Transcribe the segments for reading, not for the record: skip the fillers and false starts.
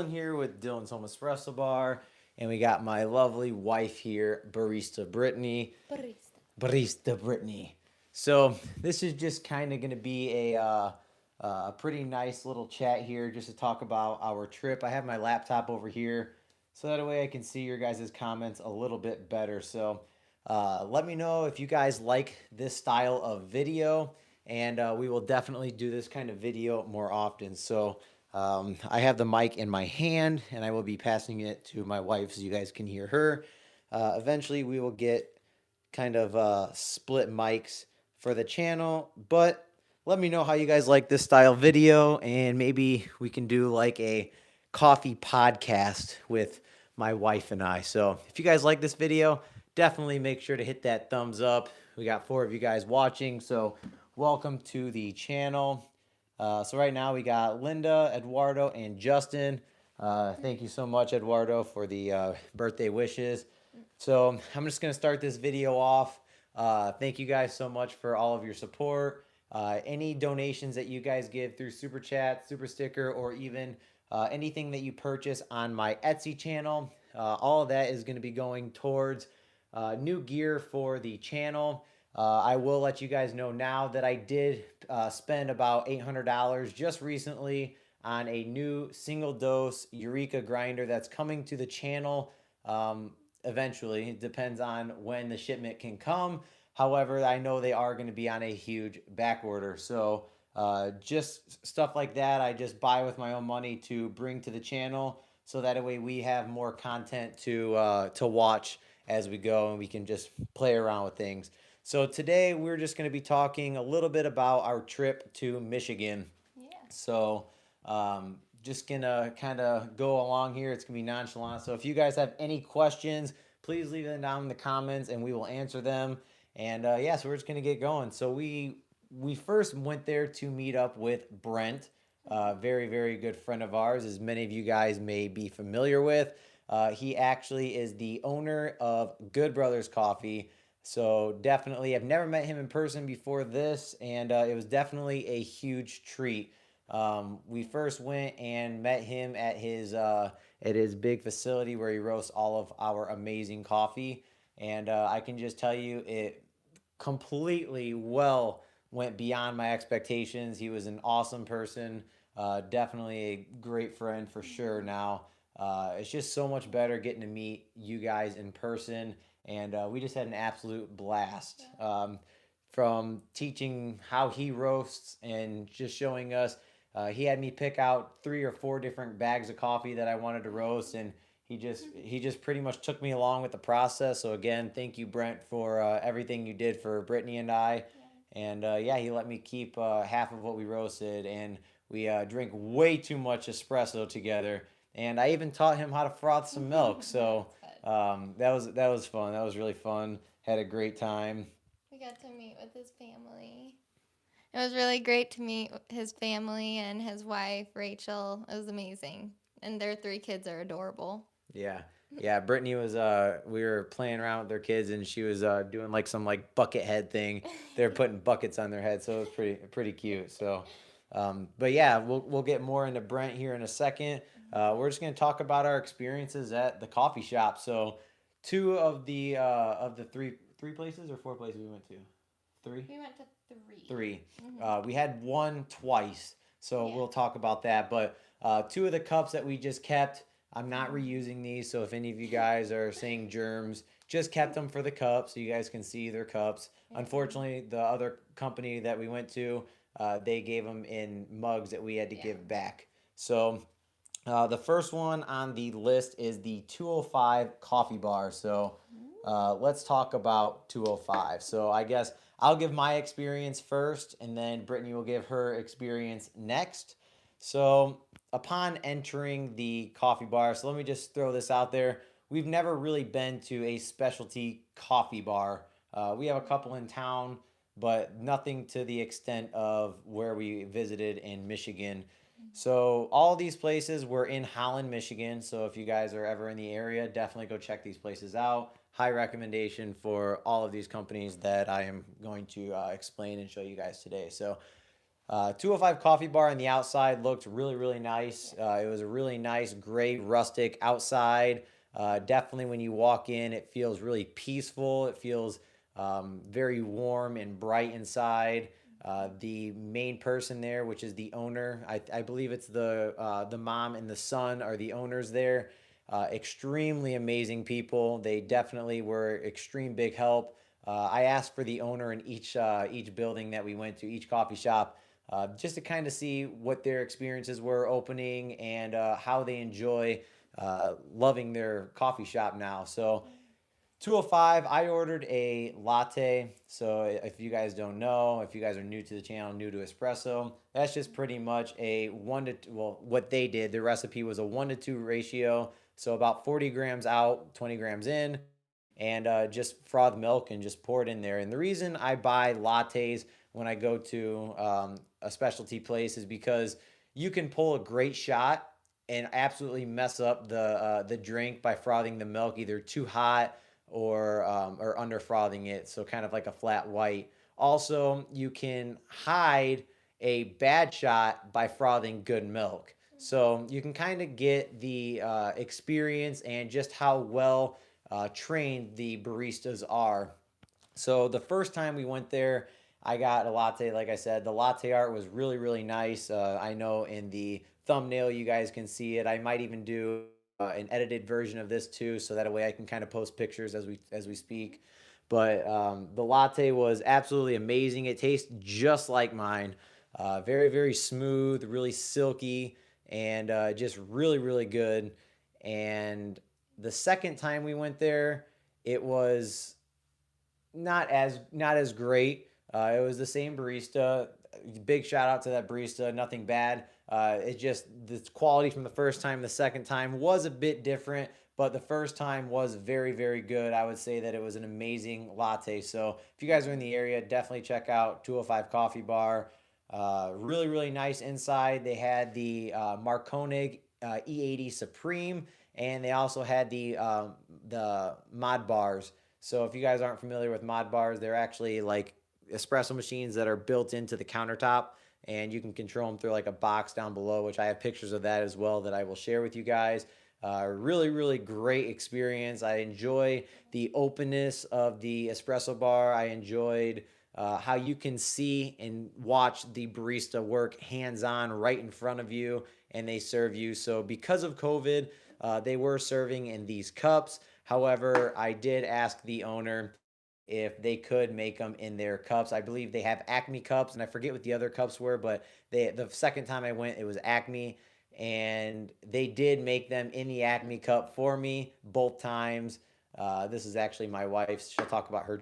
Dylan here with Dylan's Home Espresso Bar, and we got my lovely wife here, Barista Brittany. Barista. Barista Brittany. So this is just kind of going to be a pretty nice little chat here, just to talk about our trip. I have my laptop over here, so that way I can see your guys' comments a little bit better. So let me know if you guys like this style of video, and we will definitely do this kind of video more often. So I have the mic in my hand, and I will be passing it to my wife so you guys can hear her. Eventually, we will get kind of split mics for the channel, but let me know how you guys like this style video, and maybe we can do like a coffee podcast with my wife and I. So if you guys like this video, definitely make sure to hit that thumbs up. We got 4 of you guys watching, so welcome to the channel. So right now we got Linda, Eduardo, and Justin. Thank you so much, Eduardo, for the birthday wishes. So I'm just going to start this video off. Thank you guys so much for all of your support. Any donations that you guys give through Super Chat, Super Sticker, or even anything that you purchase on my Etsy channel, all of that is going to be going towards new gear for the channel. I will let you guys know now that I did spend about $800 just recently on a new single dose Eureka grinder that's coming to the channel eventually. It depends on when the shipment can come. However, I know they are going to be on a huge back order. So just stuff like that, I just buy with my own money to bring to the channel, so that way we have more content to watch as we go, and we can just play around with things. So today we're just going to be talking a little bit about our trip to Michigan. Yeah. So just gonna kind of go along here. It's gonna be nonchalant. So if you guys have any questions, please leave them down in the comments, and we will answer them. And yeah, so we're just gonna get going. So we first went there to meet up with Brent, very very good friend of ours, as many of you guys may be familiar with. He actually is the owner of Good Brothers Coffee. So definitely, I've never met him in person before this, and it was definitely a huge treat. We first went and met him at his big facility where he roasts all of our amazing coffee, and I can just tell you it completely went beyond my expectations. He was an awesome person, definitely a great friend for sure. Now it's just so much better getting to meet you guys in person, and we just had an absolute blast. From teaching how he roasts and just showing us. He had me pick out 3 or 4 different bags of coffee that I wanted to roast, and he just pretty much took me along with the process. So again, thank you, Brent, for everything you did for Brittany and I. And yeah, he let me keep half of what we roasted, and we drink way too much espresso together. And I even taught him how to froth some milk. So that was fun. That was really fun. Had a great time. We got to meet with his family. It was really great to meet his family and his wife, Rachel. It was amazing. And their 3 kids are adorable. Yeah. Yeah, Brittany was we were playing around with their kids, and she was doing like some like bucket head thing. They're putting buckets on their head, so it was pretty cute. So but yeah, we'll get more into Brent here in a second. We're just going to talk about our experiences at the coffee shop. So 2 of the three places or 4 places we went to. 3? We went to 3. 3. Mm-hmm. We had one twice, so Yeah. we'll talk about that. But 2 of the cups that we just kept, I'm not reusing these. So if any of you guys are saying germs, just kept them for the cups so you guys can see their cups. Unfortunately, the other company that we went to, they gave them in mugs that we had to give back. So the first one on the list is the 205 coffee bar. So let's talk about 205. So I guess I'll give my experience first, and then Brittany will give her experience next. So upon entering the coffee bar, so let me just throw this out there. We've never really been to a specialty coffee bar. We have a couple in town, but nothing to the extent of where we visited in Michigan. So all these places were in Holland, Michigan. So if you guys are ever in the area, definitely go check these places out. High recommendation for all of these companies that I am going to explain and show you guys today. So 205 Coffee Bar on the outside looked really, really nice. It was a really nice, gray, rustic outside. Definitely when you walk in, it feels really peaceful. It feels very warm and bright inside. The main person there, which is the owner, I believe it's the mom and the son are the owners there. Extremely amazing people. They definitely were extreme big help. I asked for the owner in each building that we went to, each coffee shop, just to kind of see what their experiences were opening and how they enjoy loving their coffee shop now. So 205, I ordered a latte. So if you guys don't know, if you guys are new to the channel, new to espresso, that's just pretty much a one to well, what they did. The recipe was a 1-to-2 ratio. So about 40 grams out, 20 grams in, and just froth milk and just pour it in there. And the reason I buy lattes when I go to a specialty place is because you can pull a great shot and absolutely mess up the drink by frothing the milk either too hot or under frothing it, so kind of like a flat white. Also, you can hide a bad shot by frothing good milk. So you can kind of get the experience and just how well trained the baristas are. So the first time we went there, I got a latte. Like I said, the latte art was really, really nice. I know in the thumbnail you guys can see it. I might even do an edited version of this too, so that way I can kind of post pictures as we speak. But the latte was absolutely amazing. It tastes just like mine. Very, very smooth, really silky, and just really, really good. And the second time we went there, it was not as great. It was the same barista. Big shout out to that barista. Nothing bad. It just the quality from the first time, the second time was a bit different, but the first time was very, very good. I would say that it was an amazing latte. So if you guys are in the area, definitely check out 205 Coffee Bar. Really, really nice inside. They had the Marconi E80 Supreme, and they also had the mod bars. So if you guys aren't familiar with mod bars, they're actually like espresso machines that are built into the countertop, and you can control them through like a box down below, which I have pictures of that as well that I will share with you guys. Really, really great experience. I enjoy the openness of the espresso bar. I enjoyed how you can see and watch the barista work hands on right in front of you, and they serve you. So because of COVID, they were serving in these cups. However, I did ask the owner if they could make them in their cups. I believe they have Acme cups, and I forget what the other cups were, but the second time I went, it was Acme, and they did make them in the Acme cup for me both times. This is actually my wife's. She'll talk about her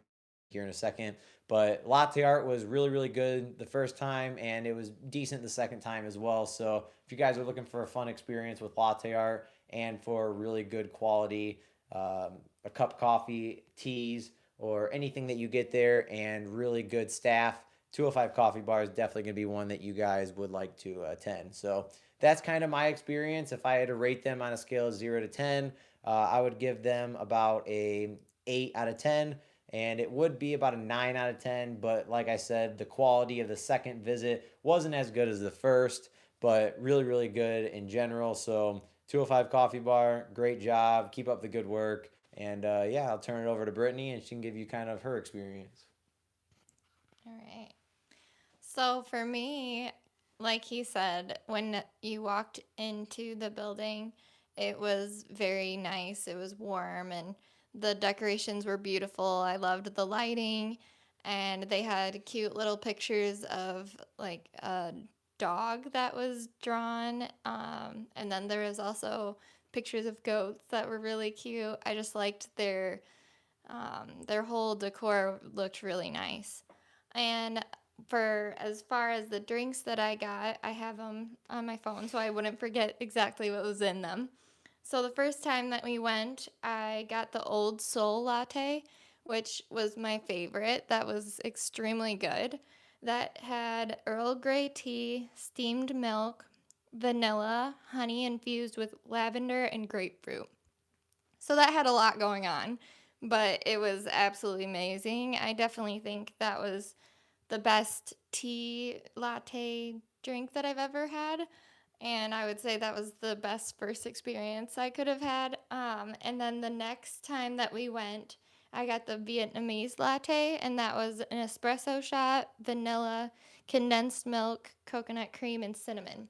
here in a second. But latte art was really, really good the first time, and it was decent the second time as well. So if you guys are looking for a fun experience with latte art and for really good quality, a cup of coffee, teas, or anything that you get there, and really good staff, 205 Coffee Bar is definitely going to be one that you guys would like to attend. So that's kind of my experience. If I had to rate them on a scale of 0 to 10, I would give them about a 8 out of 10, and it would be about a 9 out of 10. But like I said, the quality of the second visit wasn't as good as the first, but really, really good in general. So 205 Coffee Bar, great job. Keep up the good work. And yeah, I'll turn it over to Brittany, and she can give you kind of her experience. All right. So for me, like he said, when you walked into the building, it was very nice. It was warm and the decorations were beautiful. I loved the lighting, and they had cute little pictures of like a dog that was drawn. And then there was also pictures of goats that were really cute. I just liked their whole decor looked really nice. And for as far as the drinks that I got, I have them on my phone so I wouldn't forget exactly what was in them. So the first time that we went, I got the Old Soul latte, which was my favorite. That was extremely good. That had Earl Grey tea, steamed milk, vanilla, honey infused with lavender and grapefruit. So that had a lot going on, but it was absolutely amazing. I definitely think that was the best tea latte drink that I've ever had. And I would say that was the best first experience I could have had. And then the next time that we went, I got the Vietnamese latte, and that was an espresso shot, vanilla, condensed milk, coconut cream, and cinnamon.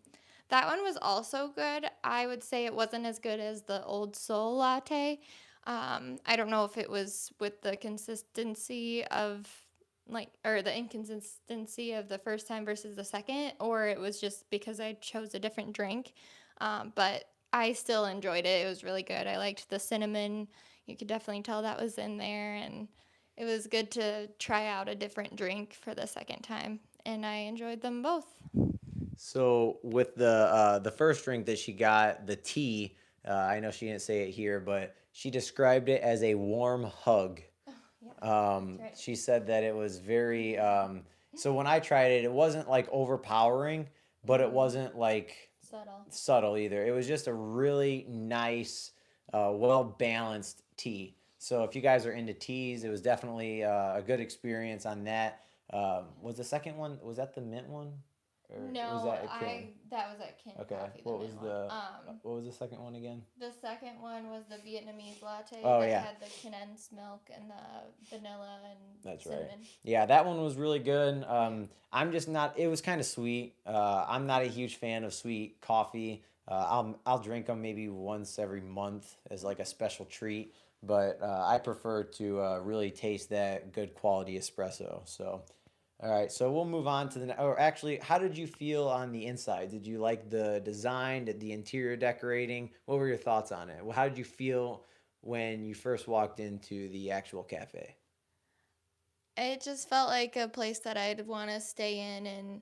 That one was also good. I would say it wasn't as good as the Old Soul latte. I don't know if it was with the consistency of or the inconsistency of the first time versus the second, or it was just because I chose a different drink. But I still enjoyed it. It was really good. I liked the cinnamon. You could definitely tell that was in there, and it was good to try out a different drink for the second time. And I enjoyed them both. So with the first drink that she got, the tea, I know she didn't say it here, but she described it as a warm hug. Yeah, that's right. She said that it was very. So when I tried it, it wasn't like overpowering, but it wasn't like Subtle. subtle either. It was just a really nice, well balanced tea. So if you guys are into teas, it was definitely a good experience on that. Was the second one? Was that the mint one? Or was No, that a Kin? that was at Kin Okay. Coffee, the What was mint one. the what was the second one again? The second one was the Vietnamese latte Oh that yeah, had the condensed milk and the vanilla and that's right. cinnamon. Yeah, that one was really good. I'm just not. It was kind of sweet. I'm not a huge fan of sweet coffee. I'll drink them maybe once every month as like a special treat. But I prefer to really taste that good quality espresso. So, all right. So we'll move on to the. Or actually, how did you feel on the inside? Did you like the design, the interior decorating? What were your thoughts on it? Well, how did you feel when you first walked into the actual cafe? It just felt like a place that I'd want to stay in and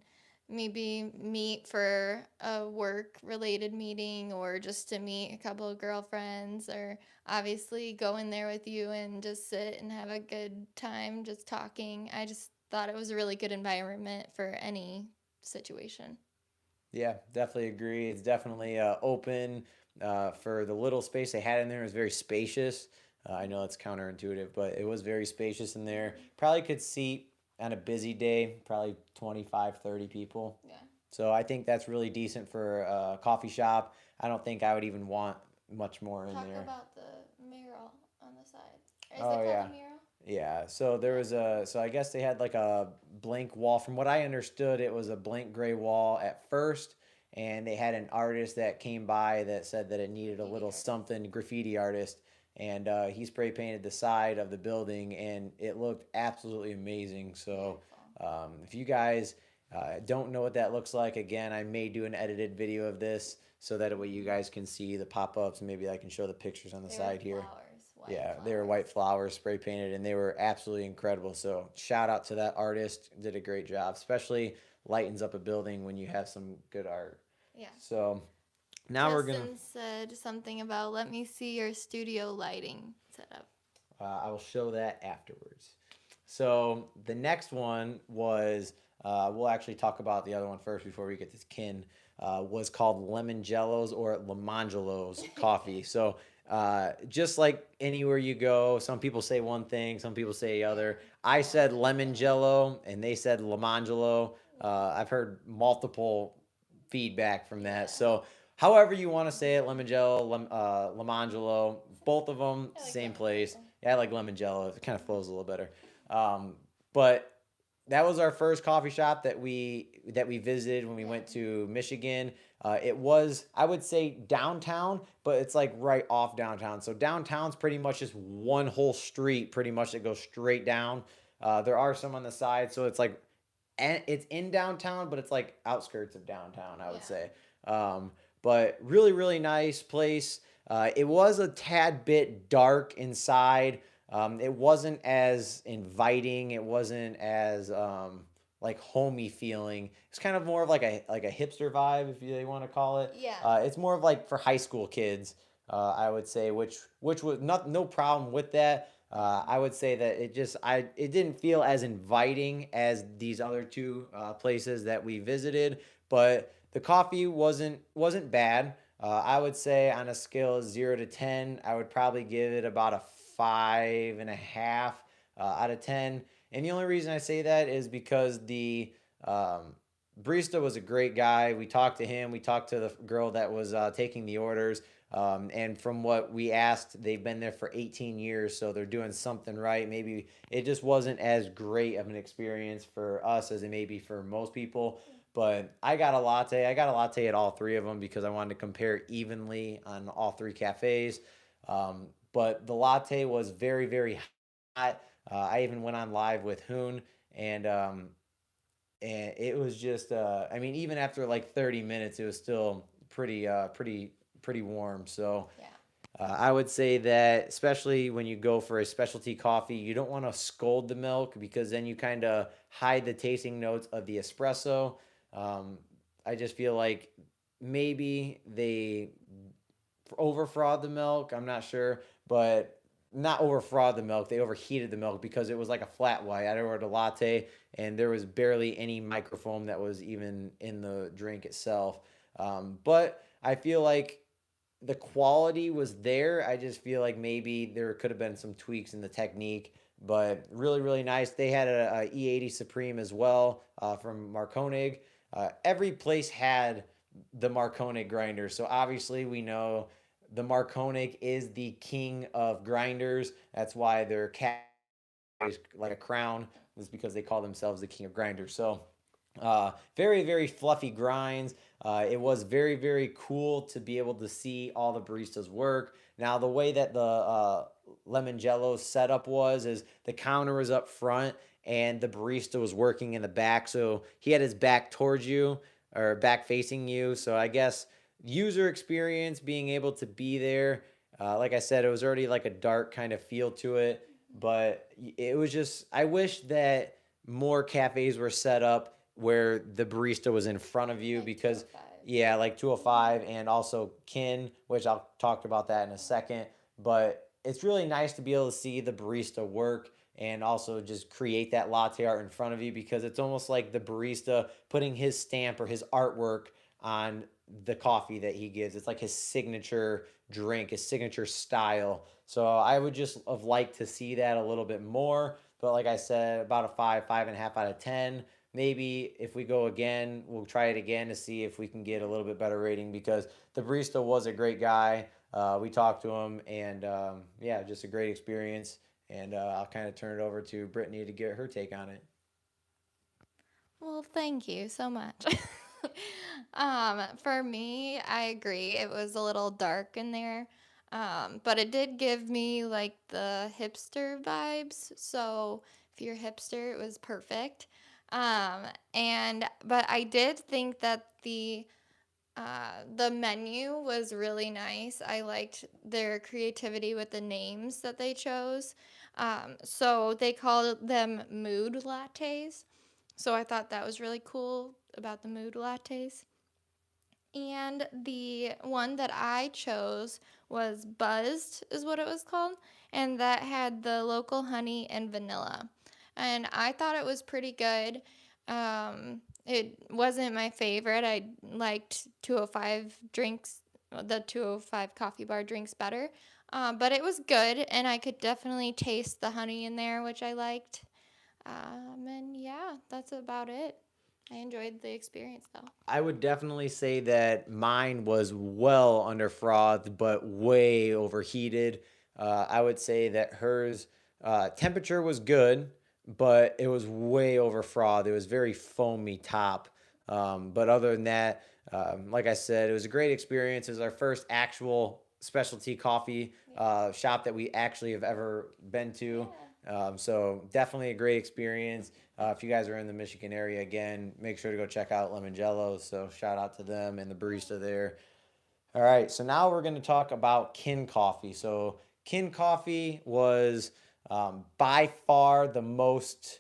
maybe meet for a work related meeting or just to meet a couple of girlfriends or obviously go in there with you and just sit and have a good time just talking. I just thought it was a really good environment for any situation. Yeah, definitely agree. It's definitely open for the little space they had in there. It was very spacious. I know it's counterintuitive, but it was very spacious in there. Probably could seat on a busy day, probably 25, 30 people. Yeah. So I think that's really decent for a coffee shop. I don't think I would even want much more in Talk there. about the mural on the side. Is it Oh called yeah. a mural? Yeah, so there was so I guess they had like a blank wall. From what I understood, it was a blank gray wall at first, and they had an artist that came by that said that it needed a Graffiti little artist. something, graffiti artist, and he spray painted the side of the building, and it looked absolutely amazing. So Beautiful. if you guys don't know what that looks like, again, I may do an edited video of this so that way you guys can see the pop-ups, and maybe I can show the pictures on the They were side here. flowers, white Yeah, they were flowers. white flowers spray painted and they were absolutely incredible. So, shout out to that artist. Did a great job, especially lightens up a building when you have some good art. Yeah. So, now we're going to Justin said something about let me see your studio lighting setup. I will show that afterwards. So, the next one was we'll actually talk about the other one first before we get to Kin. Was called Lemon Jellos or Lemongelos coffee. So, just like anywhere you go, some people say one thing, some people say the other. I said lemon jello, and they said lemangelo. I've heard multiple feedback from that. Yeah. So, however you want to say it, lemon jello, lemangelo, both of them, I like same lemon place. jello. Yeah, I like lemon jello. It kind of flows a little better. But that was our first coffee shop that we visited when we went to Michigan. It was, I would say, downtown, but it's like right off downtown. So downtown's pretty much just one whole street, pretty much that goes straight down. There are some on the side, so it's like, and it's in downtown, but it's like outskirts of downtown, I would Yeah. say. But really, really nice place. It was a tad bit dark inside. It wasn't as inviting. It wasn't as like homey feeling. It's kind of more of like a hipster vibe, if you want to call it. Yeah. It's more of like for high school kids, I would say, which was not no problem with that. I would say that it didn't feel as inviting as these other two places that we visited, but the coffee wasn't bad. I would say on a scale of 0 to 10, I would probably give it about a 5.5 out of 10. And the only reason I say that is because the um, barista was a great guy. We talked to him. We talked to the girl that was taking the orders. And from what we asked, they've been there for 18 years, so they're doing something right. Maybe it just wasn't as great of an experience for us as it may be for most people. But I got a latte. I got a latte at all three of them because I wanted to compare evenly on all three cafes. But the latte was very, very hot. I even went on live with Hoon, and and it was just I mean, even after like 30 minutes it was still pretty warm. So Yeah. I would say that especially when you go for a specialty coffee, you don't want to scald the milk because then you kind of hide the tasting notes of the espresso. um, I just feel like maybe they over fraud the milk. I'm not sure, but not over fraud the milk. They overheated the milk because it was like a flat white. I ordered a latte, and there was barely any microfoam that was even in the drink itself. But I feel like the quality was there. I just feel like maybe there could have been some tweaks in the technique, but really, really nice. They had a E80 Supreme as well from Markonig. Every place had the Markonig grinder, so obviously we know the Markonig is the king of grinders. That's why their cat is like a crown, is because they call themselves the king of grinders. So very, very fluffy grinds. It was very, very cool to be able to see all the baristas work. Now, the way that the lemon jello setup was is the counter was up front and the barista was working in the back. So he had his back towards you or back facing you. So I guess user experience, being able to be there. Like I said, it was already like a dark kind of feel to it, but it was just, I wish that more cafes were set up where the barista was in front of you Like because 205. yeah, like 205 and also Kin, which I'll talk about that in a second. But it's really nice to be able to see the barista work and also just create that latte art in front of you because it's almost like the barista putting his stamp or his artwork on the coffee that he gives. It's like his signature drink, his signature style. So I would just have liked to see that a little bit more. But like I said, about a 5.5 out of 10. Maybe if we go again, we'll try it again to see if we can get a little bit better rating because the barista was a great guy. We talked to him, and yeah, just a great experience. And I'll kind of turn it over to Brittany to get her take on it. Well, thank you so much. For me, I agree. It was a little dark in there. But it did give me like the hipster vibes. So if you're a hipster, it was perfect. Um, and but I did think that the menu was really nice. I liked their creativity with the names that they chose. So they called them mood lattes. So I thought that was really cool about the mood lattes. And the one that I chose was Buzzed, is what it was called. And that had the local honey and vanilla. And I thought it was pretty good. It wasn't my favorite. I liked 205 drinks, the 205 coffee bar drinks better. But it was good, and I could definitely taste the honey in there, which I liked. And yeah, that's about it. I enjoyed the experience though. I would definitely say that mine was well under frothed, but way overheated. I would say that hers temperature was good, but it was way over frothed. It was very foamy top. But other than that, like I said, it was a great experience. It was our first actual specialty coffee shop that we actually have ever been to. Yeah. So definitely a great experience. If you guys are in the Michigan area again, make sure to go check out Lemon Jello. So shout out to them and the barista there. All right, so now we're going to talk about Kin Coffee. So Kin Coffee was by far the most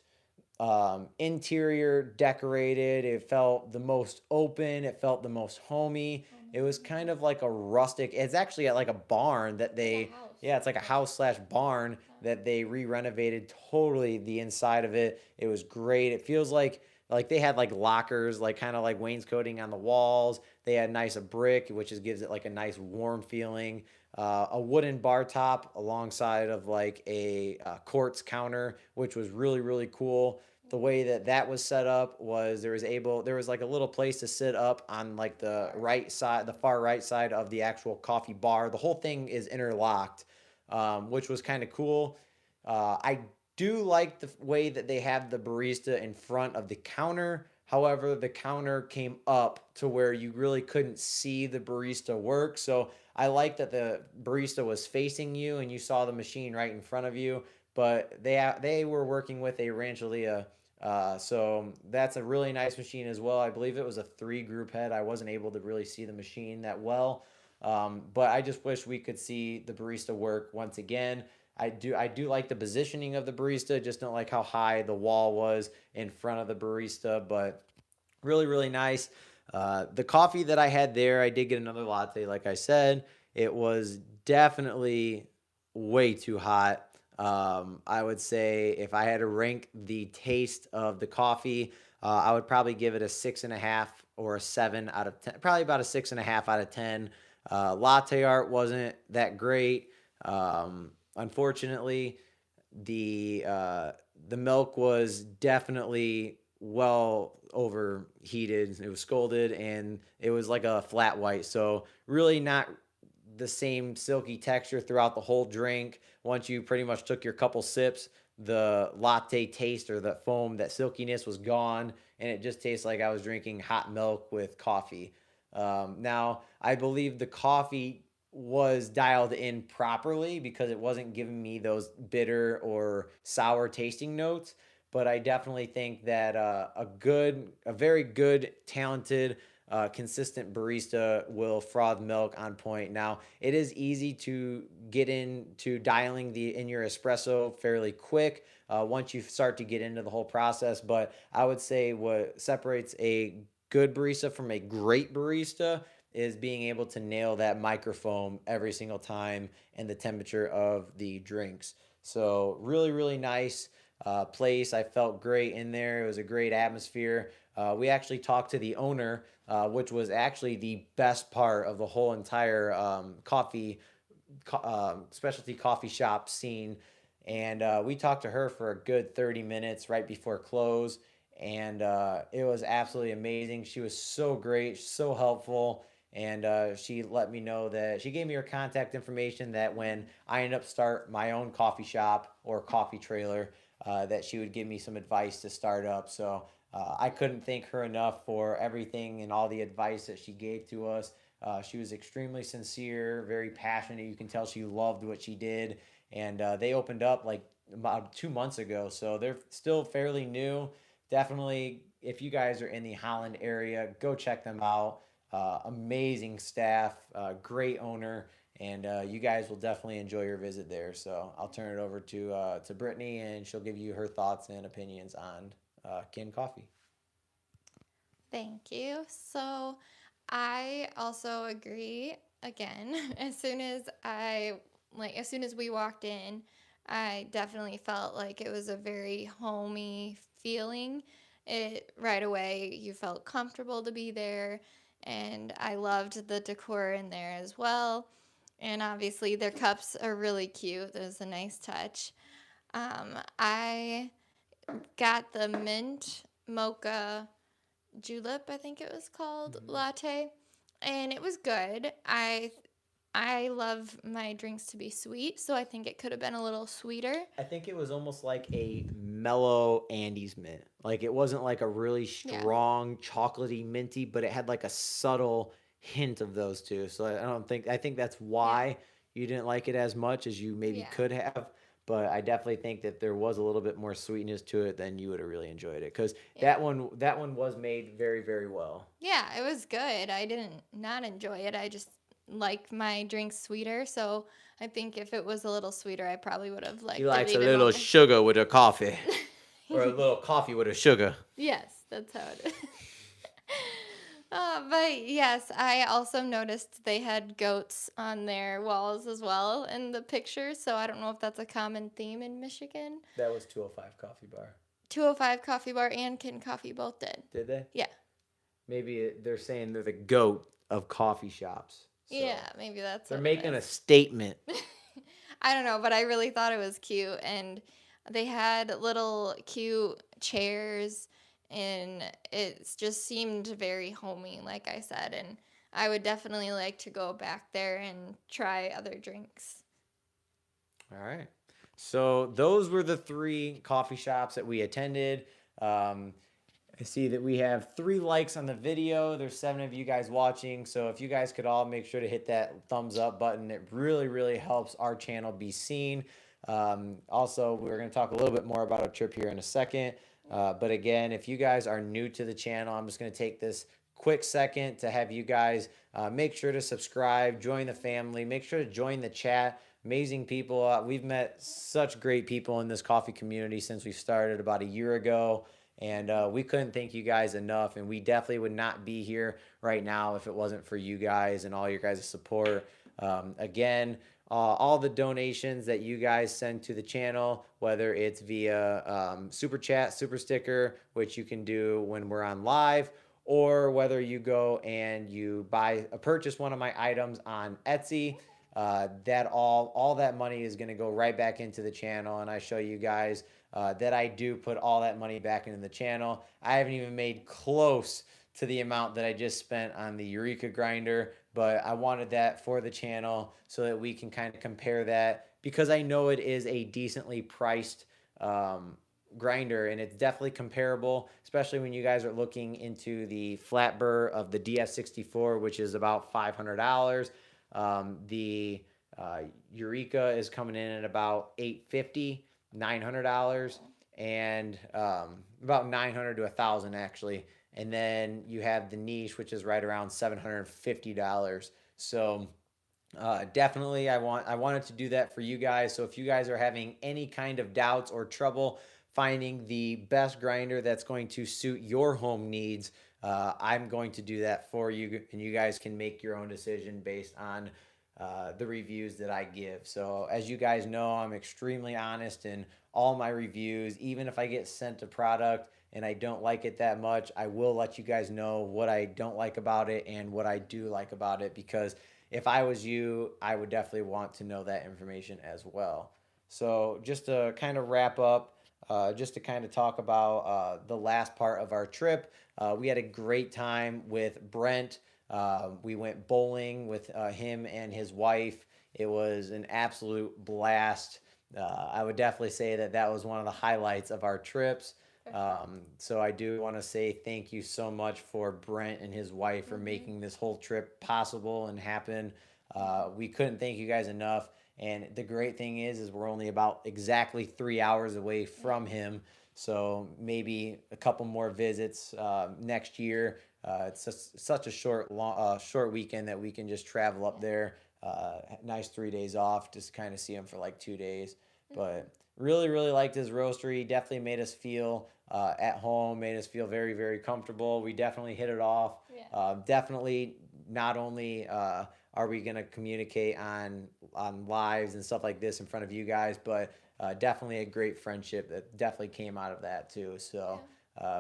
interior decorated. It felt the most open. It felt the most homey. It was kind of like a rustic. It's actually like a barn that Like a they, house. yeah, it's like a house slash barn that they re-renovated totally the inside of it. It was great. It feels like like they had like lockers, like kind of like wainscoting on the walls. They had nice a brick, which is gives it like a nice warm feeling. A wooden bar top alongside of like a quartz counter, which was really really cool. The way that that was set up was there was like a little place to sit up on like the right side, the far right side of the actual coffee bar. The whole thing is interlocked, which was kind of cool. I do like the way that they have the barista in front of the counter. However, the counter came up to where you really couldn't see the barista work. So I like that the barista was facing you and you saw the machine right in front of you. But they were working with a Ranchelia, so that's a really nice machine as well. I believe it was a 3 group head. I wasn't able to really see the machine that well, but I just wish we could see the barista work once again. I do like the positioning of the barista. Just don't like how high the wall was in front of the barista, but really really nice. The coffee that I had there, I did get another latte. Like I said, it was definitely way too hot. I would say if I had to rank the taste of the coffee, I would probably give it a 6.5 or a 7 out of 10. Probably about a 6.5 out of 10. Latte art wasn't that great. Unfortunately, the milk was definitely well overheated. It was scalded and it was like a flat white. So really not the same silky texture throughout the whole drink. Once you pretty much took your couple sips, the latte taste or the foam, that silkiness was gone, and it just tastes like I was drinking hot milk with coffee. Now, I believe the coffee was dialed in properly because it wasn't giving me those bitter or sour tasting notes. But I definitely think that a very good, talented, consistent barista will froth milk on point. Now, it is easy to get into dialing the in your espresso fairly quick once you start to get into the whole process. But I would say what separates a good barista from a great barista is being able to nail that microfoam every single time and the temperature of the drinks. So really, really nice place. I felt great in there. It was a great atmosphere. We actually talked to the owner, which was actually the best part of the whole entire specialty coffee shop scene. And we talked to her for a good 30 minutes right before close. And it was absolutely amazing. She was so great, so helpful. And she let me know that she gave me her contact information that when I end up start my own coffee shop or coffee trailer, that she would give me some advice to start up. So I couldn't thank her enough for everything and all the advice that she gave to us. She was extremely sincere, very passionate. You can tell she loved what she did. And they opened up like about 2 months ago. So they're still fairly new. Definitely, if you guys are in the Holland area, go check them out. Amazing staff, great owner, and you guys will definitely enjoy your visit there. So I'll turn it over to Brittany, and she'll give you her thoughts and opinions on canned coffee. Thank you. So I also agree again. As soon as we walked in, I definitely felt like it was a very homey feeling. It right away you felt comfortable to be there, and I loved the decor in there as well. And obviously their cups are really cute. It was a nice touch. I got the mint mocha julep, I think it was called, Mhm. latte, and it was good. I love my drinks to be sweet, so I think it could have been a little sweeter. I think it was almost like a mellow Andes mint. Like it wasn't like a really Yeah. strong chocolatey minty, but it had like a subtle hint of those two. So I think that's Yeah. why you didn't like it as much as you maybe Yeah. could have. But I definitely think that there was a little bit more sweetness to it than you would have really enjoyed it because Yeah. that one was made very very well. Yeah, it was good. I didn't not enjoy it. I just like my drinks sweeter, so I think if it was a little sweeter, I probably would have She liked it likes a even more. little sugar with her coffee, or a little coffee with her sugar. Yes, that's how it is. But yes, I also noticed they had goats on their walls as well in the picture, so I don't know if that's a common theme in Michigan. That was 205 Coffee Bar. 205 Coffee Bar and Kin Coffee both did. Did they? Yeah. Maybe they're saying they're the GOAT of coffee shops. So Yeah, maybe that's they're what making it a is. statement. I don't know, but I really thought it was cute. And they had little cute chairs, and it just seemed very homey, like I said. And I would definitely like to go back there and try other drinks. All right. So those were the 3 coffee shops that we attended. I see that we have 3 likes on the video. There's 7 of you guys watching. So if you guys could all make sure to hit that thumbs up button, it really, really helps our channel be seen. Also, we're going to talk a little bit more about our trip here in a second. But again, if you guys are new to the channel, I'm just going to take this quick second to have you guys make sure to subscribe, join the family, make sure to join the chat. Amazing people. We've met such great people in this coffee community since we started about a year ago. And we couldn't thank you guys enough. And we definitely would not be here right now if it wasn't for you guys and all your guys' support. Again, all the donations that you guys send to the channel, whether it's via super chat, super sticker, which you can do when we're on live, or whether you go and you purchase one of my items on Etsy, that all that money is going to go right back into the channel. And I show you guys that I do put all that money back into the channel. I haven't even made close to the amount that I just spent on the Eureka grinder, but I wanted that for the channel so that we can kind of compare that, because I know it is a decently priced grinder, and it's definitely comparable, especially when you guys are looking into the flat burr of the DS64, which is about $500. The Eureka is coming in at about $850, $900, and about $900 to $1,000 actually. And then you have the niche, which is right around $750. So definitely, I wanted to do that for you guys. So if you guys are having any kind of doubts or trouble finding the best grinder that's going to suit your home needs, I'm going to do that for you, and you guys can make your own decision based on the reviews that I give. So as you guys know, I'm extremely honest in all my reviews. Even if I get sent a product and I don't like it that much, I will let you guys know what I don't like about it and what I do like about it, because if I was you, I would definitely want to know that information as well. So just to kind of wrap up, just to kind of talk about the last part of our trip, we had a great time with Brent. We went bowling with him and his wife. It was an absolute blast. I would definitely say that that was one of the highlights of our trips. So I do want to say thank you so much for Brent and his wife for making this whole trip possible and happen. We couldn't thank you guys enough. And the great thing is we're only about exactly 3 hours away from him. So maybe a couple more visits next year. It's just such a short weekend that we can just travel up there. Nice 3 days off, just kind of see him for like 2 days. But really, really liked his roastery. Definitely made us feel at home, made us feel very, very comfortable. We definitely hit it off. Yeah. Definitely not only are we going to communicate on lives and stuff like this in front of you guys, but definitely a great friendship that definitely came out of that too. So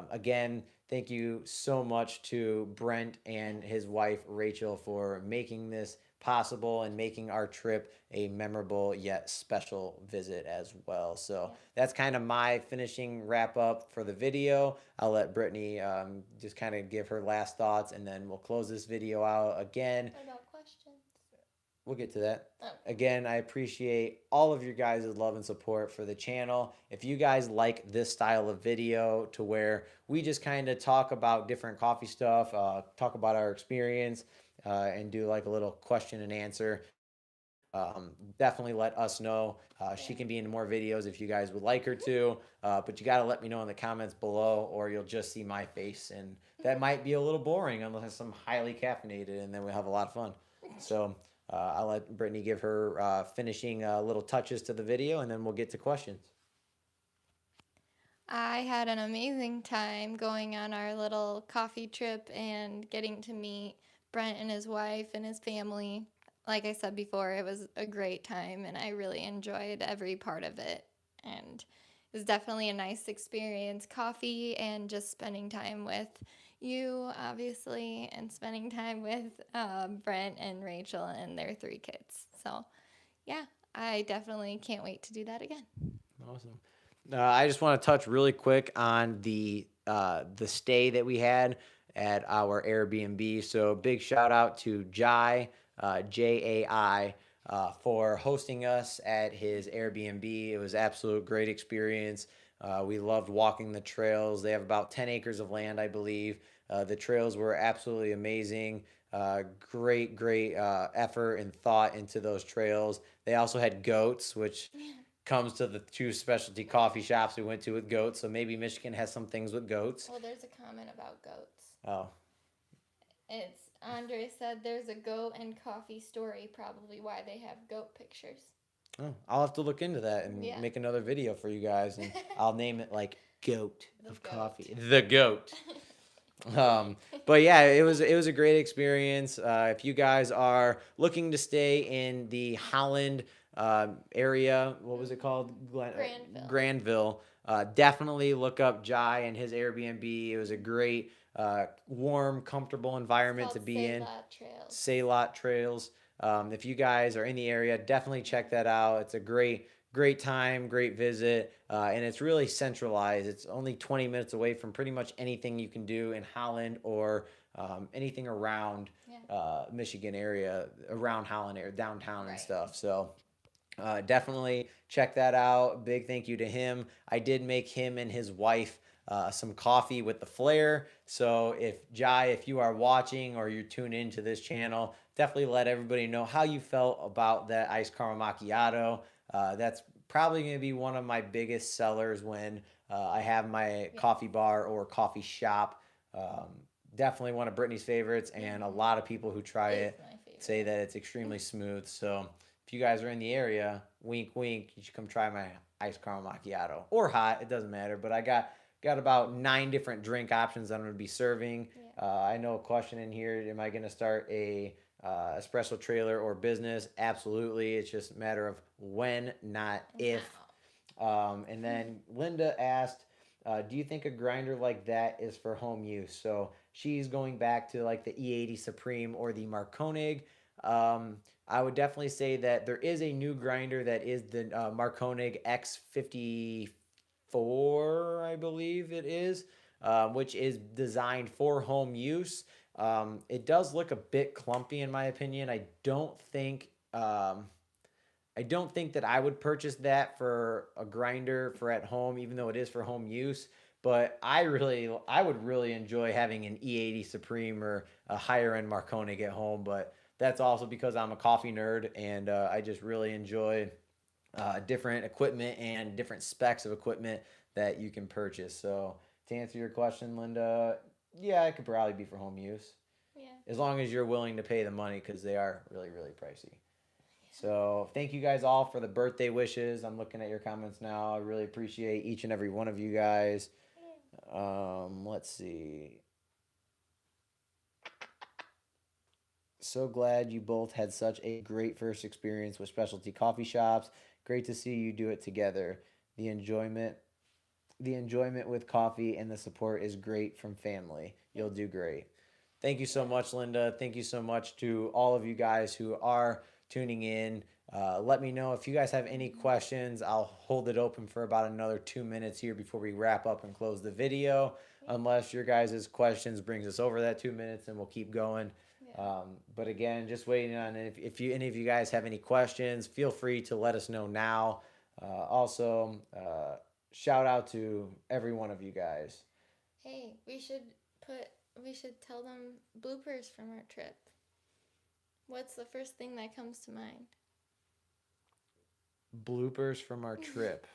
again, thank you so much to Brent and his wife Rachel for making this possible and making our trip a memorable yet special visit as well. So that's kind of my finishing wrap up for the video. I'll let Brittany just kind of give her last thoughts, and then we'll close this video out. Again, What about questions? we'll get to that. Oh. Again, I appreciate all of your guys' love and support for the channel. If you guys like this style of video to where we just kind of talk about different coffee stuff, talk about our experience, and do like a little question and answer, definitely let us know. She can be in more videos if you guys would like her to, but you got to let me know in the comments below, or you'll just see my face, and that might be a little boring unless I'm highly caffeinated, and then we'll have a lot of fun. So I'll let Brittany give her finishing little touches to the video, and then we'll get to questions. I had an amazing time going on our little coffee trip and getting to meet Brent and his wife and his family. Like I said before, it was a great time, and I really enjoyed every part of it. And it was definitely a nice experience. Coffee and just spending time with you, obviously, and spending time with Brent and Rachel and their 3 kids. So, yeah, I definitely can't wait to do that again. Awesome. I just want to touch really quick on the stay that we had at our Airbnb. So big shout out to Jai, Jai, for hosting us at his Airbnb. It was absolute great experience. We loved walking the trails. They have about 10 acres of land, I believe. The trails were absolutely amazing. Great effort and thought into those trails. They also had goats, which comes to the 2 specialty coffee shops we went to with goats. So maybe Michigan has some things with goats. Well, there's a comment about goats. Oh, It's Andre said there's a goat and coffee story, probably why they have goat pictures. oh, I'll have to look into that and make another video for you guys, and I'll name it like goat of coffee. The goat. But yeah, it was a great experience. If you guys are looking to stay in the Holland area, what was it called? Granville. Definitely look up Jai and his Airbnb. It was a great, warm, comfortable environment to be in. Saylot Trails. If you guys are in the area, definitely check that out. It's a great time, great visit, and it's really centralized. It's only 20 minutes away from pretty much anything you can do in Holland or anything around Michigan area, around Holland area, downtown and stuff. So definitely check that out. Big thank you to him. I did make him and his wife some coffee with the flare. So if you are watching or you're tuned into this channel, definitely let everybody know how you felt about that iced caramel macchiato. That's probably going to be one of my biggest sellers when I have my coffee bar or coffee shop. Definitely one of Brittany's favorites, and a lot of people who try it say that it's extremely smooth. So if you guys are in the area, wink, wink, you should come try my iced caramel macchiato or hot. It doesn't matter. But I got about 9 different drink options that I'm going to be serving. I know a question in here: am I going to start a espresso trailer or business? Absolutely. It's just a matter of when, not if. And then Linda asked, do you think a grinder like that is for home use? So she's going back to like the E80 Supreme or the Markonig. I would definitely say that there is a new grinder that is the Markonig X54, I believe it is, which is designed for home use. It does look a bit clumpy in my opinion. I don't think that I would purchase that for a grinder for at home, even though it is for home use. But I would really enjoy having an E80 Supreme or a higher end Markonig at home. But that's also because I'm a coffee nerd and I just really enjoy different equipment and different specs of equipment that you can purchase. So to answer your question, Linda, yeah, it could probably be for home use. Yeah. As long as you're willing to pay the money, because they are really, really pricey. So thank you guys all for the birthday wishes. I'm looking at your comments now. I really appreciate each and every one of you guys. Let's see. So glad you both had such a great first experience with specialty coffee shops. Great to see you do it together. The enjoyment with coffee and the support is great from family. You'll do great. Thank you so much, Linda. Thank you so much to all of you guys who are tuning in. Let me know if you guys have any questions. I'll hold it open for about another 2 minutes here before we wrap up and close the video. Unless your guys' questions brings us over that 2 minutes, and we'll keep going. But again, just waiting on if any of you guys have any questions, feel free to let us know now. Also, shout out to every one of you guys. Hey, we should tell them bloopers from our trip. What's the first thing that comes to mind? Bloopers from our trip.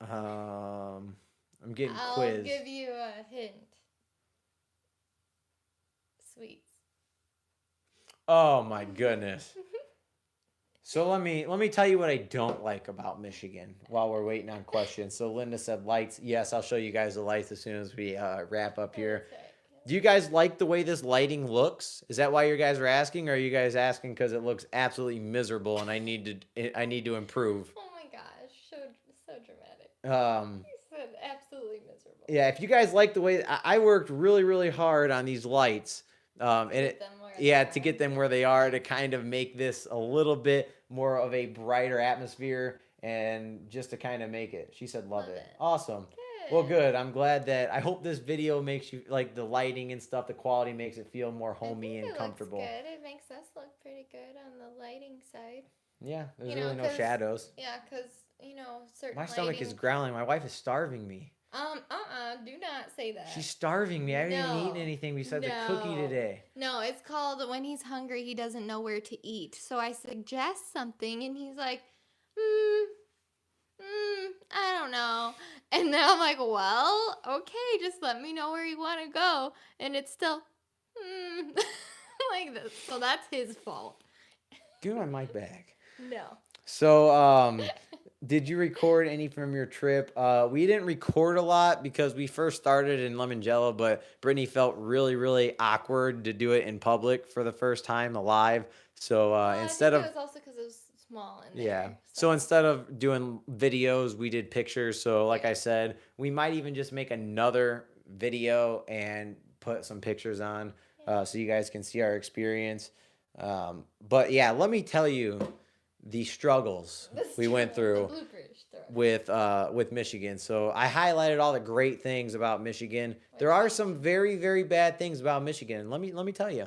I'm getting quizzed. I'll give you a hint. Sweets. Oh my goodness. So let me tell you what I don't like about Michigan while we're waiting on questions. So Linda said lights. Yes, I'll show you guys the lights as soon as we wrap up here. Okay. Do you guys like the way this lighting looks? Is that why you guys are asking, or are you guys asking because it looks absolutely miserable and I need to improve? Oh my gosh, so He said absolutely miserable. Yeah, if you guys like the way I worked really, really hard on these lights, and Get them where they yeah, are. to get them where they are to kind of make this a little bit more of a brighter atmosphere and just to kind of make it. She said, "Love it." Awesome. Well, good. I'm glad that I hope this video makes you like the lighting and stuff. The quality makes it feel more homey and comfortable. Looks good. It makes us look pretty good on the lighting side. Yeah, there's really no shadows. Yeah, because certain. My stomach is growling. My wife is starving me. Do not say that. She's starving me. I haven't even eaten anything besides a cookie today. No, it's called when he's hungry, he doesn't know where to eat. So I suggest something, and he's like, I don't know. And then I'm like, well, okay, just let me know where you want to go. And it's still, like this. So that's his fault. Give me my mic back. No. So, did you record any from your trip? We didn't record a lot because we first started in lemon Jello, but Brittany felt really, really awkward to do it in public for the first time live. So instead of, it was also because it was small in there. Yeah. So instead of doing videos, we did pictures. So like I said, we might even just make another video and put some pictures on so you guys can see our experience. But yeah, let me tell you the struggles we went through with Michigan. So I highlighted all the great things about Michigan. There are some very, very bad things about Michigan. Let me tell you.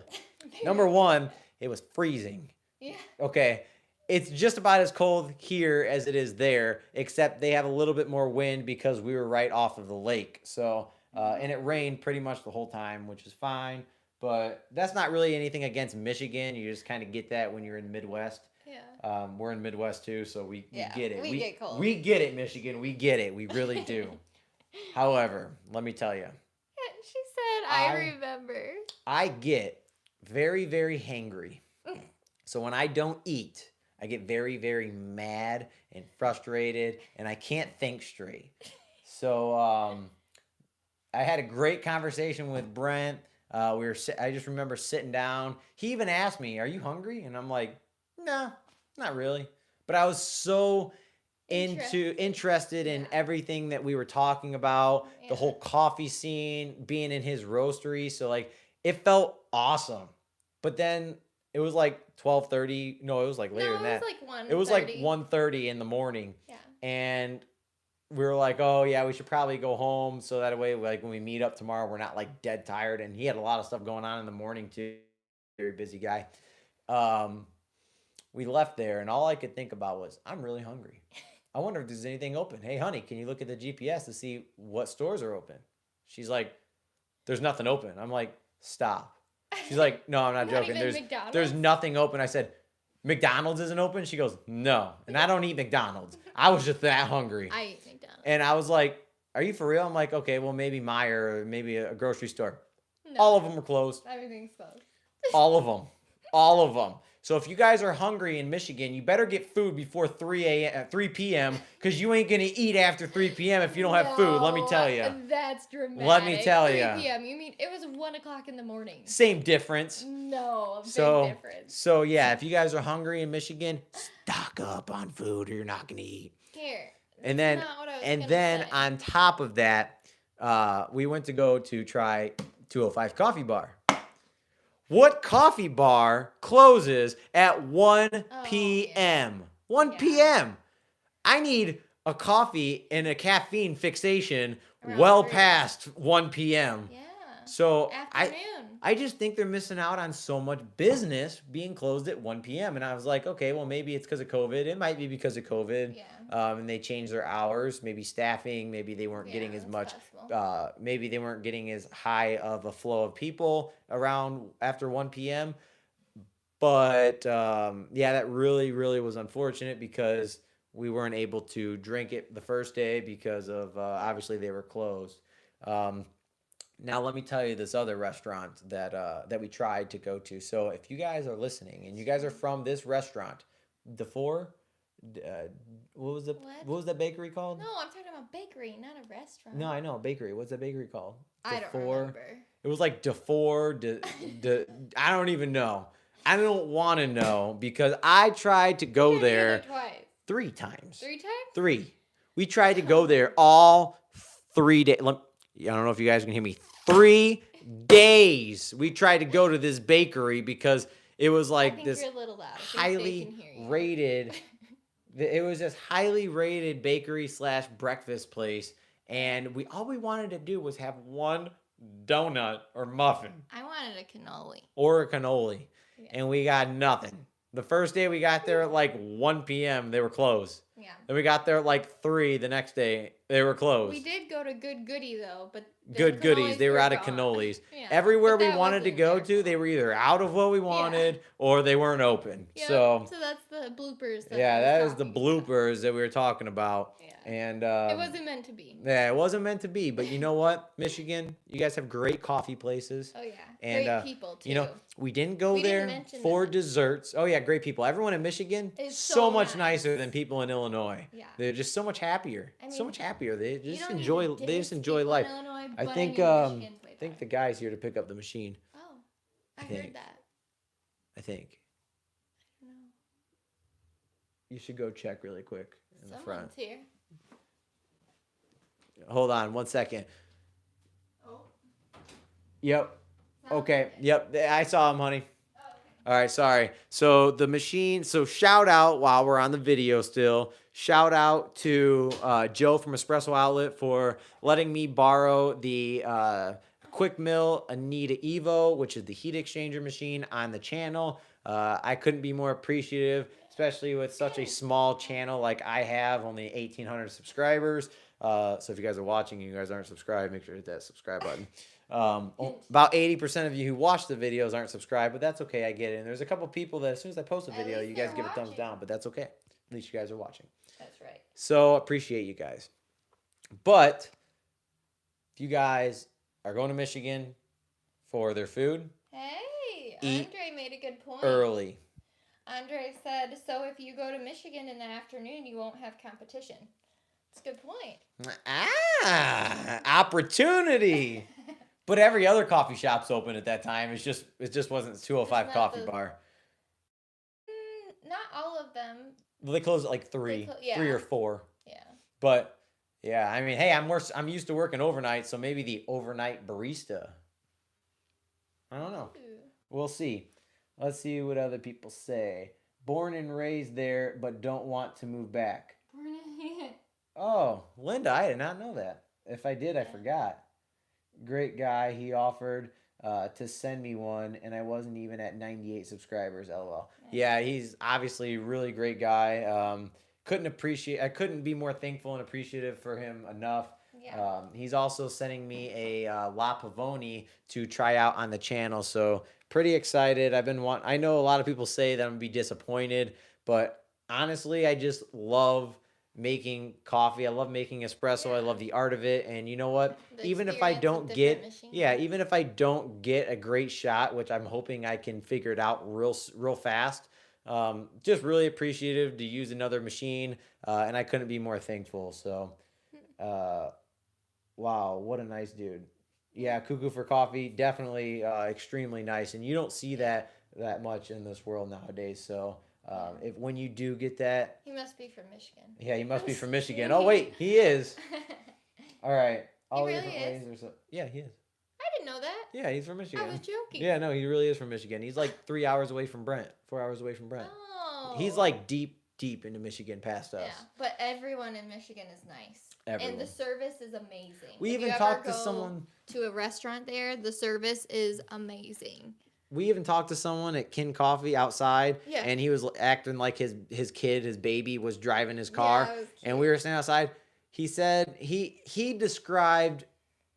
Number one, it was freezing. Yeah. Okay. It's just about as cold here as it is there, except they have a little bit more wind because we were right off of the lake. So, and it rained pretty much the whole time, which is fine. But that's not really anything against Michigan. You just kind of get that when you're in the Midwest. Yeah. We're in Midwest too, so we get it. We get cold. We get it, Michigan. We get it. We really do. However, let me tell you. She said, I remember. I get very, very hangry. So when I don't eat, I get very, very mad and frustrated, and I can't think straight. So I had a great conversation with Brent. I just remember sitting down. He even asked me, "Are you hungry?" And I'm like, "No, not really." But I was so interested in everything that we were talking about, the whole coffee scene, being in his roastery. So like, it felt awesome. But then it was like 12:30. No, it was like later than that. It was like 1:30 in the morning. Yeah. And we were like, oh yeah, we should probably go home so that way, like when we meet up tomorrow, we're not like dead tired. And he had a lot of stuff going on in the morning too. Very busy guy. We left there, and all I could think about was, I'm really hungry. I wonder if there's anything open. Hey, honey, can you look at the GPS to see what stores are open? She's like, there's nothing open. I'm like, stop. She's like, no, I'm not joking. There's nothing open. I said, McDonald's isn't open? She goes, no. And I don't eat McDonald's. I was just that hungry. I eat McDonald's. And I was like, are you for real? I'm like, okay, well, maybe Meijer or maybe a grocery store. No, all of them were closed. Everything's closed. All of them. All of them. So if you guys are hungry in Michigan, you better get food before 3 p.m. because you ain't going to eat after 3 p.m. if you don't have food. Let me tell you. That's dramatic. Let me tell you. 3 p.m. You mean it was 1 o'clock in the morning? Same difference. No, big difference. So yeah, if you guys are hungry in Michigan, stock up on food or you're not going to eat. Here. And then on top of that, we went to go to try 205 Coffee Bar. What coffee bar closes at 1 p.m.? 1 p.m. I need a coffee and a caffeine fixation well past 1 p.m. Yeah. So Afternoon. I just think they're missing out on so much business being closed at 1 p.m. And I was like, okay, well, maybe it's because of COVID. It might be because of COVID. Yeah. And they changed their hours, maybe staffing, maybe they weren't getting as much, maybe they weren't getting as high of a flow of people around after 1 p.m. But yeah, that really, really was unfortunate because we weren't able to drink it the first day because of obviously they were closed. Now let me tell you this other restaurant that we tried to go to. So if you guys are listening and you guys are from this restaurant, what was that bakery called? No, I'm talking about bakery, not a restaurant. No, I know, bakery. What's that bakery called? I don't remember. It was like DeFore. I don't even know. I don't want to know because I tried to go there Twice. 3 times. 3 times? 3. We tried to go there all 3 days. I don't know if you guys can hear me. 3 days we tried to go to this bakery because it was like this you're a little loud. highly rated. It was this highly rated bakery / breakfast place, and all we wanted to do was have one donut or muffin. I wanted a cannoli. Or a cannoli, Yeah. and we got nothing. The first day we got there at like 1 p.m. They were closed. Yeah. Then we got there at like 3 the next day. They were closed. We did go to Good Goody though, but Good Goodies. They were out of cannolis. Yeah. Everywhere we wanted to go to, they were either out of what we wanted or they weren't open. Yep. So that's the bloopers. That is the bloopers that we were talking about. Yeah. And it wasn't meant to be. Yeah, it wasn't meant to be. But you know what, Michigan, you guys have great coffee places. Oh yeah, and, great people too. You know, we didn't go there for desserts. Oh yeah, great people. Everyone in Michigan is so much nicer than people in Illinois. Yeah, they're just so much happier. So much happier. They just enjoy. They just enjoy life. I think the guy's here to pick up the machine. Oh, I heard that. I think. I don't know. You should go check really quick in the front. Here. Hold on 1 second. Oh. Yep. Okay. Yep. I saw him, honey. Oh, okay. All right. Sorry. So the machine. So shout out while we're on the video still. Shout out to Joe from Espresso Outlet for letting me borrow the Quick Mill Anita Evo, which is the heat exchanger machine on the channel. I couldn't be more appreciative, especially with such a small channel like I have, only 1,800 subscribers. So if you guys are watching and you guys aren't subscribed, make sure to hit that subscribe button. About 80% of you who watch the videos aren't subscribed, but that's okay. I get it. And there's a couple people that as soon as I post a video, you guys give a thumbs down, but that's okay. At least you guys are watching. That's right. So appreciate you guys. But if you guys are going to Michigan for their food, hey, Andre made a good point. Early. Andre said, so if you go to Michigan in the afternoon, you won't have competition. That's a good point. Opportunity. But every other coffee shop's open at that time. It just wasn't 205 Coffee Bar. Not all of them. Well, they close at like 3 or 4. Yeah. But yeah, I mean, hey, I'm used to working overnight, so maybe the overnight barista. I don't know. Ooh. We'll see. Let's see what other people say. Born and raised there, but don't want to move back. Oh, Linda, I did not know that. If I did, I forgot. Great guy. He offered to send me one, and I wasn't even at 98 subscribers. LOL. Yeah, he's obviously a really great guy. I couldn't be more thankful and appreciative for him enough. Yeah. He's also sending me a La Pavoni to try out on the channel, so pretty excited. I know a lot of people say that I'm gonna be disappointed, but honestly, I just love making coffee. I love making espresso. Yeah. I love the art of it. And you know what? Even if I don't get a great shot, which I'm hoping I can figure it out real fast, just really appreciative to use another machine. And I couldn't be more thankful. So, wow, what a nice dude. Yeah, Cuckoo for Coffee, definitely extremely nice. And you don't see that much in this world nowadays. So, when you do get that, he must be from Michigan. Yeah, he must be from Michigan. Oh wait, he is. All right. He really is. Yeah, he is. I didn't know that. Yeah, he's from Michigan. I was joking. Yeah, no, he really is from Michigan. He's like 3 hours away from Brent. 4 hours away from Brent. Oh. He's like deep into Michigan past us. Yeah, but everyone in Michigan is nice. Everyone. And the service is amazing. We even talked to someone to a restaurant there. The service is amazing. We even talked to someone at Kin Coffee outside, and he was acting like his baby was driving his car, and we were standing outside. He said he described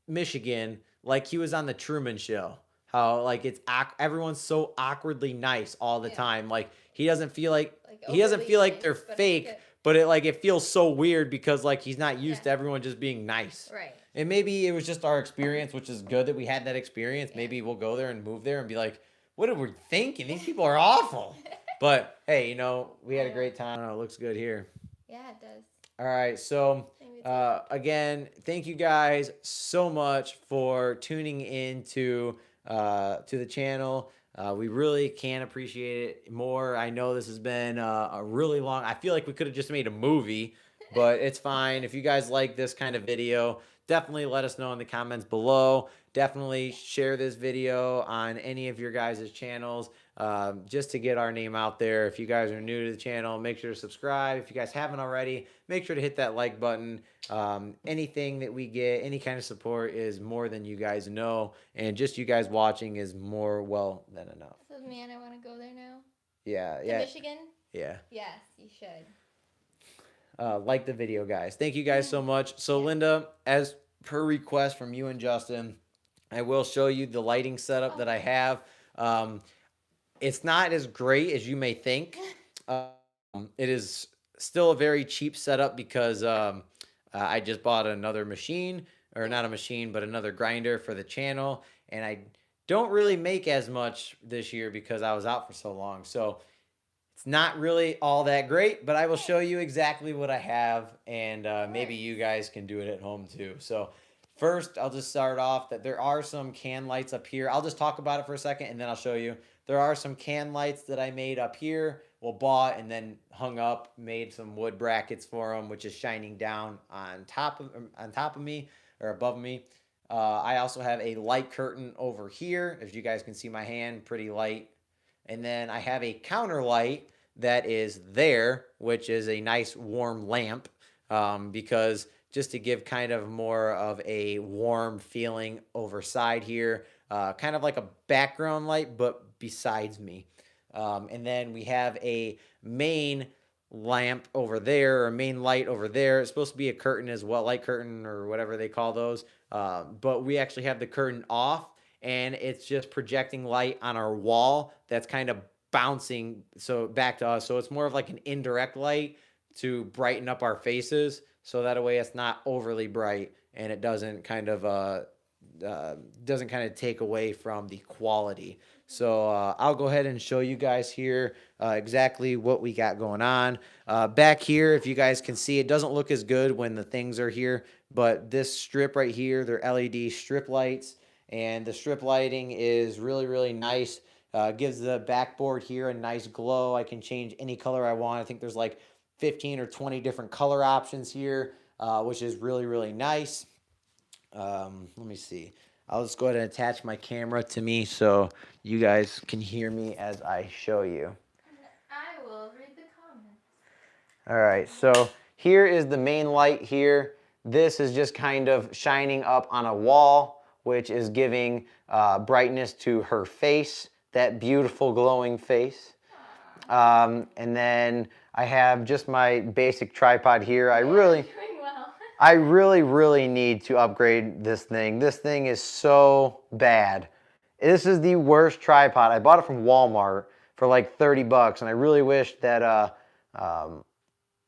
Michigan like he was on the Truman Show. How like everyone's so awkwardly nice all the time. Like he doesn't feel like they're fake, but it feels so weird because like he's not used to everyone just being nice. Right. And maybe it was just our experience, which is good that we had that experience. Yeah. Maybe we'll go there and move there and be like, what are we thinking? These people are awful. But, hey, we had a great time. It looks good here. Yeah, it does. All right. So, again, thank you guys so much for tuning in to the channel. We really can appreciate it more. I know this has been a really long... I feel like we could have just made a movie. but it's fine. If you guys like this kind of video, definitely let us know in the comments below. Definitely share this video on any of your guys' channels, just to get our name out there. If you guys are new to the channel, make sure to subscribe. If you guys haven't already, make sure to hit that like button. Anything that we get, any kind of support is more than you guys know, and just you guys watching is more well than enough. So, man, I want to go there now. Yeah, To yeah. Michigan? Yeah. Yes, you should. Like the video, guys. Thank you guys so much. So, Linda, as per request from you and Justin, I will show you the lighting setup that I have. It's not as great as you may think. It is still a very cheap setup because I just bought another machine, or not a machine, but another grinder for the channel. And I don't really make as much this year because I was out for so long. So it's not really all that great, but I will show you exactly what I have, and maybe you guys can do it at home too. So first, I'll just start off that there are some can lights up here. I'll just talk about it for a second, and then I'll show you. There are some can lights that I made up here, well, bought and then hung up, made some wood brackets for them, which is shining down on top of me, or above me. I also have a light curtain over here. As you guys can see my hand, pretty light. And then I have a counter light that is there, which is a nice warm lamp, because just to give kind of more of a warm feeling over side here, kind of like a background light, but besides me. And then we have a main lamp over there, or a main light over there. It's supposed to be a curtain as well, light curtain or whatever they call those. But we actually have the curtain off, and it's just projecting light on our wall that's kind of bouncing so back to us. So it's more of like an indirect light to brighten up our faces, so that way it's not overly bright and it doesn't kind of take away from the quality. So I'll go ahead and show you guys here exactly what we got going on. Back here, if you guys can see, it doesn't look as good when the things are here, but this strip right here, they're LED strip lights, and the strip lighting is really, really nice. Gives the backboard here a nice glow. I can change any color I want. I think there's like 15 or 20 different color options here, which is really, really nice. Let me see. I'll just go ahead and attach my camera to me so you guys can hear me as I show you. I will read the comments. All right, so here is the main light here. This is just kind of shining up on a wall, which is giving brightness to her face, that beautiful glowing face. And then I have just my basic tripod here. I really need to upgrade this thing. This thing is so bad. This is the worst tripod. I bought it from Walmart for like 30 bucks, and I really wish that I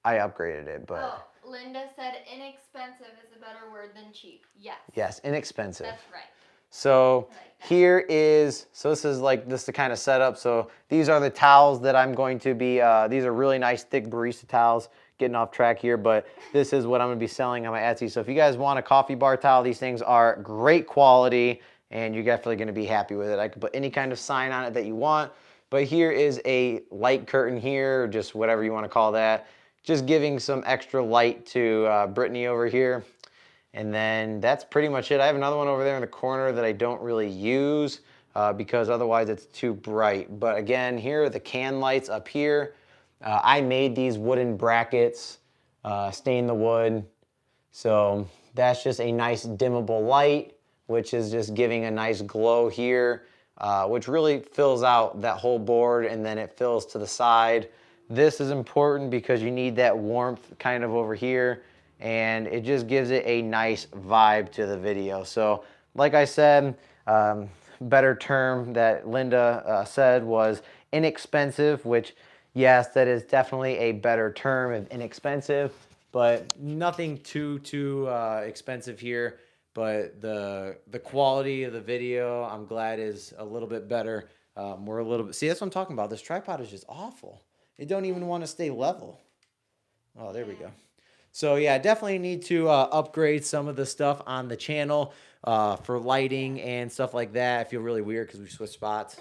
upgraded it. But Linda said inexpensive is a better word than cheap. Yes. Yes, inexpensive. That's right. So here is, so this is the kind of setup. So these are the towels that I'm going to be, these are really nice thick barista towels. Getting off track here, but this is what I'm going to be selling on my Etsy. So if you guys want a coffee bar towel, these things are great quality, and you're definitely going to be happy with it. I can put any kind of sign on it that you want, but here is a light curtain here, or just whatever you want to call that. Just giving some extra light to Brittany over here. And then that's pretty much it. I have another one over there in the corner that I don't really use because otherwise it's too bright. But again, here are the can lights up here. I made these wooden brackets, stained the wood. So that's just a nice dimmable light, which is just giving a nice glow here, which really fills out that whole board, and then it fills to the side. This is important because you need that warmth kind of over here, and it just gives it a nice vibe to the video. So like I said, better term that Linda said was inexpensive, which yes, that is definitely a better term of inexpensive, but nothing too expensive here. But the quality of the video, I'm glad, is a little bit better. We're a little bit, see, that's what I'm talking about. This tripod is just awful. It don't even want to stay level. Oh, there we go. So yeah, definitely need to upgrade some of the stuff on the channel for lighting and stuff like that. I feel really weird because we switched spots.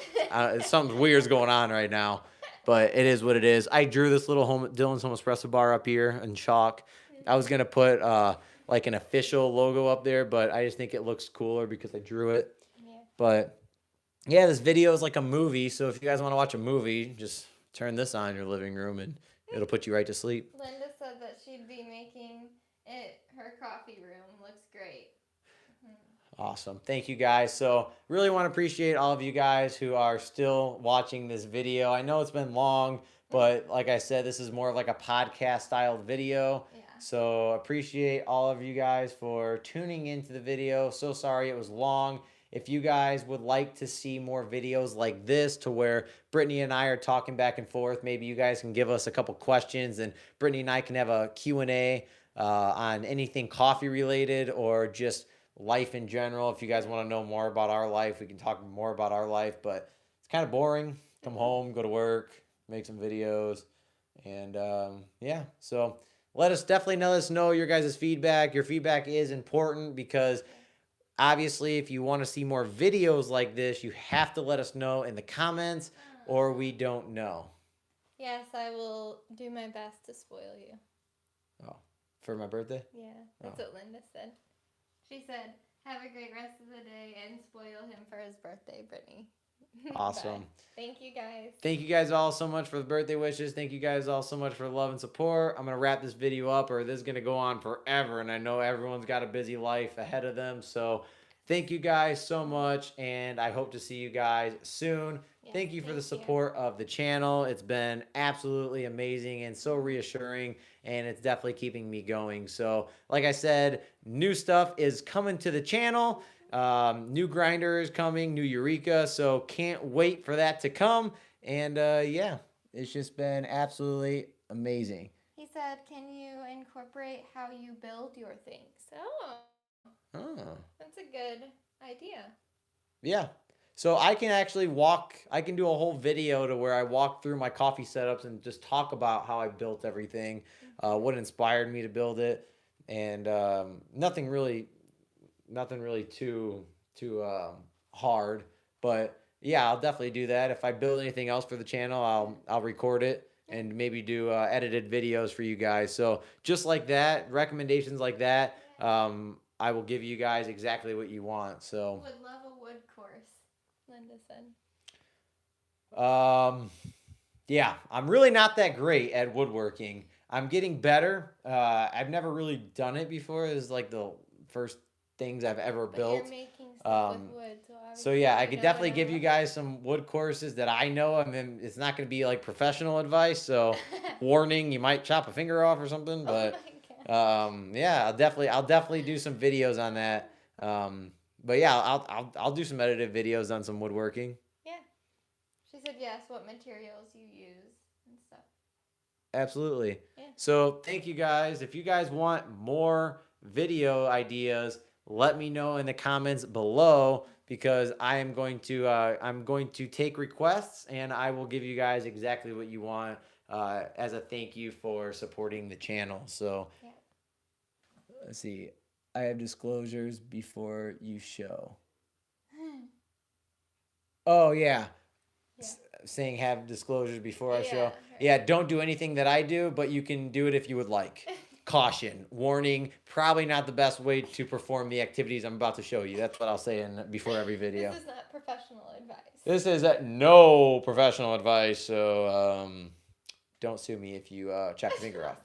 Something weird's going on right now. But it is what it is. I drew this little Dylan's Home Espresso bar up here in chalk. I was gonna put like an official logo up there, but I just think it looks cooler because I drew it. Yeah. But yeah, this video is like a movie, so if you guys want to watch a movie, just turn this on in your living room and it'll put you right to sleep. Linda said that she'd be making it her coffee room. Looks great. Awesome. Thank you guys. So really want to appreciate all of you guys who are still watching this video. I know it's been long, but like I said, this is more of like a podcast styled video. Yeah. So appreciate all of you guys for tuning into the video. So sorry it was long. If you guys would like to see more videos like this to where Brittany and I are talking back and forth, maybe you guys can give us a couple questions and Brittany and I can have a Q&A on anything coffee related or just life in general. If you guys want to know more about our life, we can talk more about our life, but it's kind of boring. Come home, go to work, make some videos, and yeah. So let us know your guys' feedback. Your feedback is important because obviously if you want to see more videos like this, you have to let us know in the comments or we don't know. Yes, I will do my best to spoil you. Oh, for my birthday? Yeah, that's what Linda said. She said, have a great rest of the day and spoil him for his birthday, Brittany. Awesome. Bye. Thank you guys. Thank you guys all so much for the birthday wishes. Thank you guys all so much for the love and support. I'm going to wrap this video up or this is going to go on forever. And I know everyone's got a busy life ahead of them. So thank you guys so much. And I hope to see you guys soon. Yes, thank you for the support of the channel. It's been absolutely amazing and so reassuring. And it's definitely keeping me going. So like I said, new stuff is coming to the channel. New grinder is coming, new Eureka. So can't wait for that to come. And yeah, it's just been absolutely amazing. He said, can you incorporate how you build your things? Oh, that's a good idea. Yeah. So I can actually I can do a whole video to where I walk through my coffee setups and just talk about how I built everything, what inspired me to build it, and nothing really too hard. But yeah, I'll definitely do that. If I build anything else for the channel, I'll record it and maybe do edited videos for you guys. So just like that, recommendations like that, I will give you guys exactly what you want. So would love a wood course, Linda said. Yeah, I'm really not that great at woodworking. I'm getting better. I've never really done it before. This is like the first things I've ever built. You're making stuff with wood, so yeah, I could definitely give you guys some wood courses that I know. I mean, it's not going to be like professional advice. So warning, you might chop a finger off or something. But yeah, I'll definitely do some videos on that. But yeah, I'll do some edited videos on some woodworking. Yeah. She said yes, what materials you use and stuff. Absolutely. Yeah. So thank you guys. If you guys want more video ideas, let me know in the comments below because I'm going to take requests and I will give you guys exactly what you want as a thank you for supporting the channel. So yeah. Let's see. I have disclosures before you show. Oh yeah. Saying have disclosures before I show. Right. Yeah, don't do anything that I do, but you can do it if you would like. Caution, warning, probably not the best way to perform the activities I'm about to show you. That's what I'll say before every video. This is not professional advice. This is no professional advice, so don't sue me if you chop your finger off.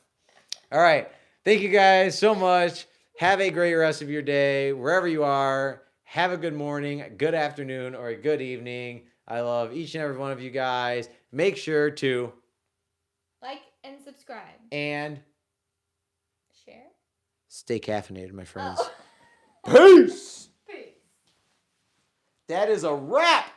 All right, thank you guys so much. Have a great rest of your day, wherever you are. Have a good morning, a good afternoon, or a good evening. I love each and every one of you guys. Make sure to like and subscribe. And share. Stay caffeinated, my friends. Oh. Peace. Peace. That is a wrap.